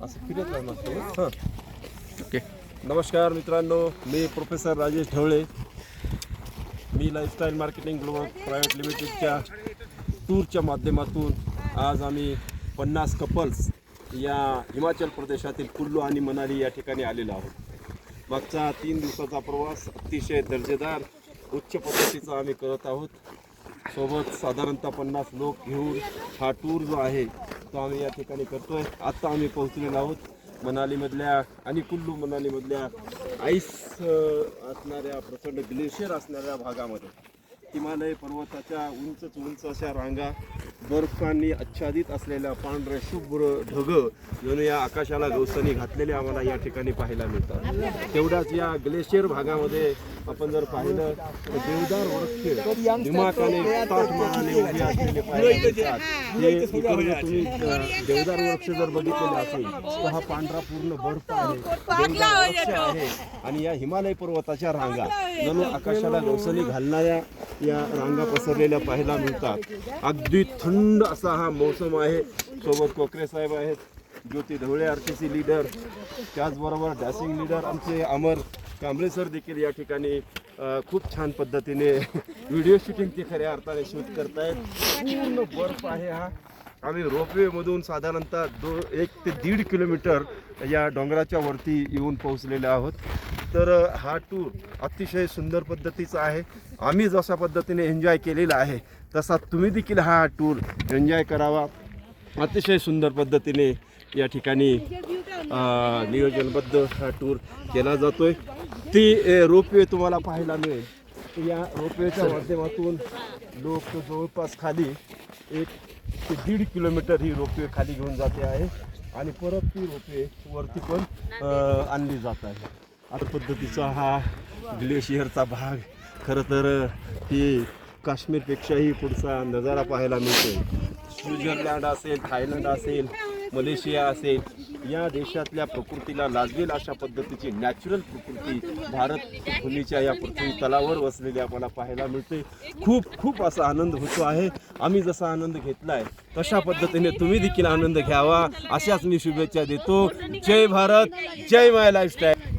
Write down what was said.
असं फिरत राहणार. हां ओके. नमस्कार मित्रांनो, मी प्रोफेसर राजेश ढवळे. मी लाईफस्टाईल मार्केटिंग ग्लोबल प्रायव्हेट लिमिटेडच्या टूरच्या माध्यमातून आज आम्ही 50 कपल्स या हिमाचल प्रदेशातील कुल्लू आणि मनाली या ठिकाणी आलेलो आहोत. मागचा 3 दिवसाचा प्रवास अतिशय दर्जेदार उच्च पद्धतीचा आम्ही करत आहोत. सोबत साधारणतः 50 लोक घेऊन हा टूर जो आहे तो आम्ही या ठिकाणी करतोय. आत्ता आम्ही पोहोचलेलो आहोत मनालीमधल्या आणि कुल्लू मनालीमधल्या आईस असणाऱ्या प्रचंड ग्लेशियर असणाऱ्या भागामध्ये. हिमालय पर्वताच्या उंच अशा रांगा, बर्फांनी आच्छादित असलेल्या पांढरे शुभ्र ढग जणू या आकाशाला गवसणी घातलेले आम्हाला या ठिकाणी पाहायला मिळतात. तेवढ्याच या ग्लेशियर भागामध्ये आपण जर पाहिलं तर देवदार वृक्ष दिमाखाने ताटमानाने उभे असलेले पाहायला मिळतात. हे इकडे तुम्ही देवदार वृक्ष जर बघितलेले असेल तर हा पांढरा पूर्ण बर्फ आहे, देवदार वृक्ष आहे आणि या हिमालय पर्वताच्या रांगा जणू आकाशाला गवसणी घालणाऱ्या या रांगा पसरलेल्या पाहायला मिळतात. अगदी थंड असा हा मौसम आहे. सोबत कोकरे साहेब आहेत, ज्योती ढवळे आरटीसी लीडर, त्याचबरोबर डॅशिंग लीडर आमचे अमर कांबळे सर देखील या ठिकाणी खूप छान पद्धतीने व्हिडिओ शूटिंग ते खऱ्या अर्थाने शूट करतायत. पूर्ण बर्फ आहे हा. आम्ही रोपवेमधून साधारणतः 1 ते 1.5 किलोमीटर या डोंगराच्या वरती येऊन पोहोचलेले आहोत. तर हा टूर अतिशय सुंदर पद्धतीचा आहे. आम्ही जशा पद्धतीने एन्जॉय केलेला आहे तसा तुम्ही देखील हा टूर एन्जॉय करावा. अतिशय सुंदर पद्धतीने या ठिकाणी नियोजनबद्ध हा टूर केला जातोय. ती रोपवे तुम्हाला पाहायला मिळेल. या रोपवेच्या माध्यमातून लोक जवळपास खाली 1 ते 1.5 किलोमीटर ही रोपवे खाली घेऊन जाते आहे आणि परत ती रोपवे वरती पण आणली जात आहे. अशा पद्धतीचा हा ग्लेशियरचा भाग. खरं तर ही काश्मीरपेक्षाही पुढचा नजारा पाहायला मिळतो. स्वित्झर्लंड असेल, थायलंड असेल, मलेशिया असेल, या देशातल्या प्रकृतीला लाजवेल अशा पद्धतीची नॅचरल प्रकृती भारत भूमीच्या या पृथ्वी तलावर वसलेली आपल्याला पाहायला मिळते. खूप असा आनंद होतो आहे. आम्ही जसा आनंद घेतलाय तशा पद्धतीने तुम्ही देखील आनंद घ्यावा अशाच मी शुभेच्छा देतो. जय भारत, जय माय लाईफस्टाईल.